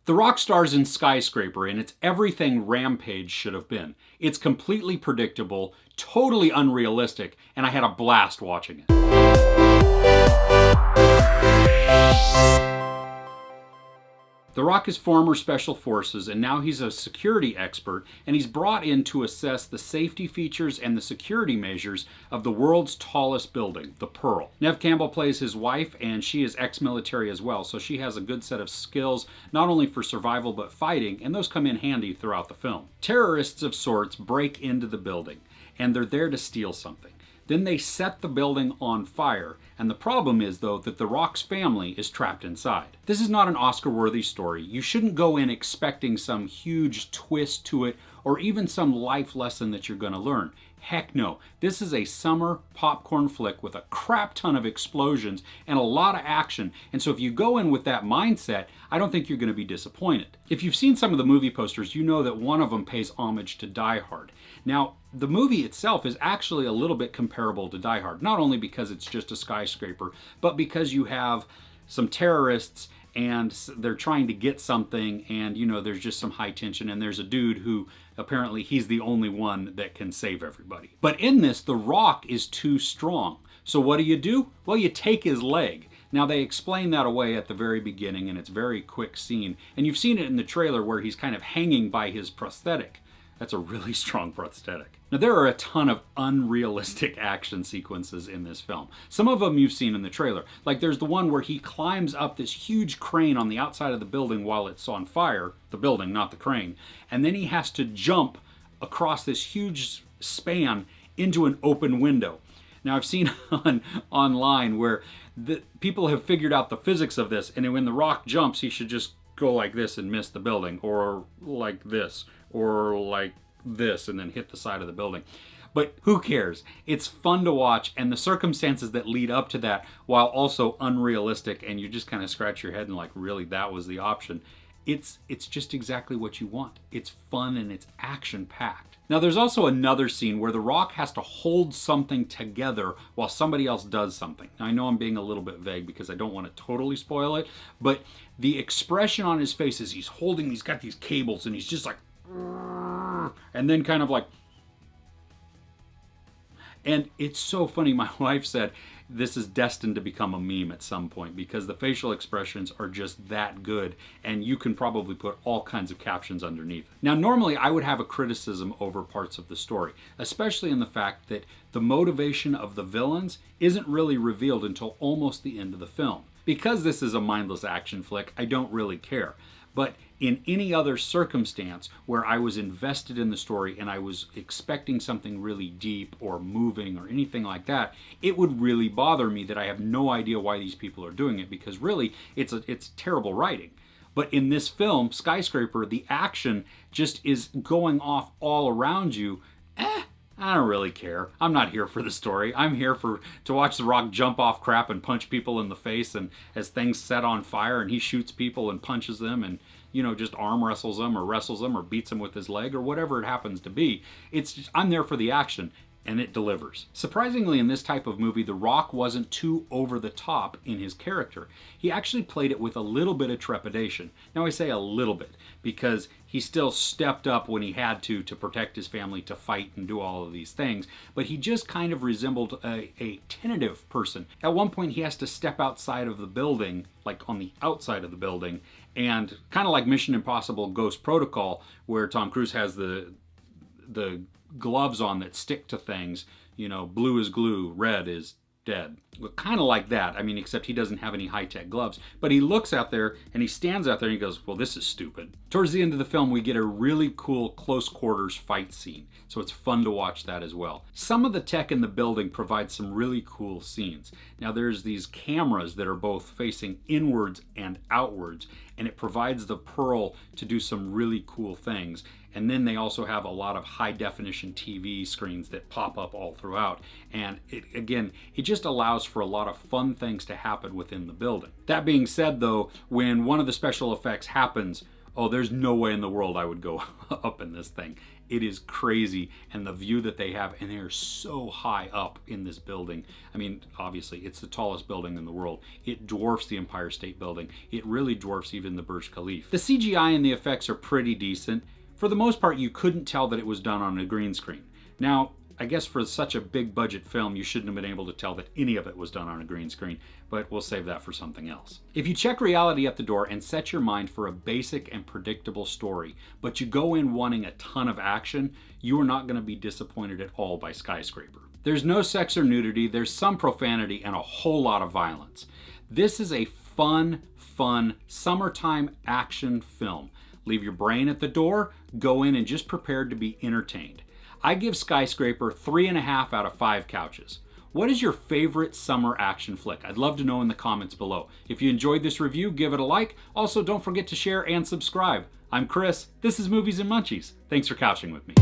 The Rock stars in Skyscraper, and it's everything Rampage should have been. It's completely predictable, totally unrealistic, and I had a blast watching it. The Rock is former Special Forces, and now he's a security expert, and he's brought in to assess the safety features and the security measures of the world's tallest building, the Pearl. Neve Campbell plays his wife, and she is ex-military as well, so she has a good set of skills, not only for survival but fighting, and those come in handy throughout the film. Terrorists of sorts break into the building, and they're there to steal something. Then they set the building on fire, and the problem is, though, that The Rock's family is trapped inside. This is not an Oscar-worthy story. You shouldn't go in expecting some huge twist to it, or even some life lesson that you're going to learn. Heck no. This is a summer popcorn flick with a crap ton of explosions and a lot of action, and so if you go in with that mindset, I don't think you're going to be disappointed. If you've seen some of the movie posters, you know that one of them pays homage to Die Hard. Now, the movie itself is actually a little bit comparable to Die Hard, not only because it's just a skyscraper, but because you have some terrorists and they're trying to get something, and you know, there's just some high tension, and there's a dude who apparently he's the only one that can save everybody. But in this, The Rock is too strong. So what do? Well, you take his leg. Now, they explain that away at the very beginning, and it's a very quick scene, and you've seen it in the trailer where he's kind of hanging by his prosthetic. That's a really strong prosthetic. Now, there are a ton of unrealistic action sequences in this film. Some of them you've seen in the trailer. Like there's the one where he climbs up this huge crane on the outside of the building while it's on fire. The building, not the crane. And then he has to jump across this huge span into an open window. Now, I've seen online where people have figured out the physics of this, and when The Rock jumps, he should just go like this and miss the building, or like this, or like this, and then hit the side of the building. But who cares? It's fun to watch, and the circumstances that lead up to that, while also unrealistic, and you just kind of scratch your head and like, really, that was the option. It's just exactly what you want. It's fun and it's action-packed. Now, there's also another scene where The Rock has to hold something together while somebody else does something. Now, I know I'm being a little bit vague because I don't want to totally spoil it, but the expression on his face is he's got these cables, and he's just like, and then kind of like, and it's so funny. My wife said this is destined to become a meme at some point because the facial expressions are just that good, and you can probably put all kinds of captions underneath. Now, normally I would have a criticism over parts of the story, especially in the fact that the motivation of the villains isn't really revealed until almost the end of the film. Because this is a mindless action flick, I don't really care. But in any other circumstance where I was invested in the story and I was expecting something really deep or moving or anything like that, it would really bother me that I have no idea why these people are doing it, because really it's terrible writing. But in this film, Skyscraper, the action just is going off all around you. I don't really care. I'm not here for the story. I'm here to watch The Rock jump off crap and punch people in the face, and as things set on fire and he shoots people and punches them and, you know, just arm wrestles them or beats them with his leg or whatever it happens to be. I'm there for the action, and it delivers. Surprisingly, in this type of movie, The Rock wasn't too over the top in his character. He actually played it with a little bit of trepidation. Now, I say a little bit because he still stepped up when he had to protect his family, to fight and do all of these things, but he just kind of resembled a tentative person. At one point, he has to step outside of the building, like on the outside of the building, and kind of like Mission Impossible Ghost Protocol, where Tom Cruise has the gloves on that stick to things, you know, blue is glue, red is dead. Well, kind of like that. I mean, except he doesn't have any high-tech gloves. But he looks out there and he stands out there and he goes, well, this is stupid. Towards the end of the film, we get a really cool close quarters fight scene. So it's fun to watch that as well. Some of the tech in the building provides some really cool scenes. Now, there's these cameras that are both facing inwards and outwards, and it provides the Pearl to do some really cool things. And then they also have a lot of high-definition TV screens that pop up all throughout. And it just allows for a lot of fun things to happen within the building. That being said, though, when one of the special effects happens, Oh, there's no way in the world I would go up in this thing. It is crazy, and the view that they have, and they are so high up in this building. I mean, obviously, it's the tallest building in the world. It dwarfs the Empire State Building. It really dwarfs even the Burj Khalifa. The CGI and the effects are pretty decent. For the most part, you couldn't tell that it was done on a green screen. Now, I guess for such a big budget film, you shouldn't have been able to tell that any of it was done on a green screen, but we'll save that for something else. If you check reality at the door and set your mind for a basic and predictable story, but you go in wanting a ton of action, you are not going to be disappointed at all by Skyscraper. There's no sex or nudity, there's some profanity, and a whole lot of violence. This is a fun summertime action film. Leave your brain at the door, go in and just prepared to be entertained. I give Skyscraper 3.5 out of 5 couches. What is your favorite summer action flick? I'd love to know in the comments below. If you enjoyed this review, give it a like. Also, don't forget to share and subscribe. I'm Chris. This is Movies and Munchies. Thanks for couching with me.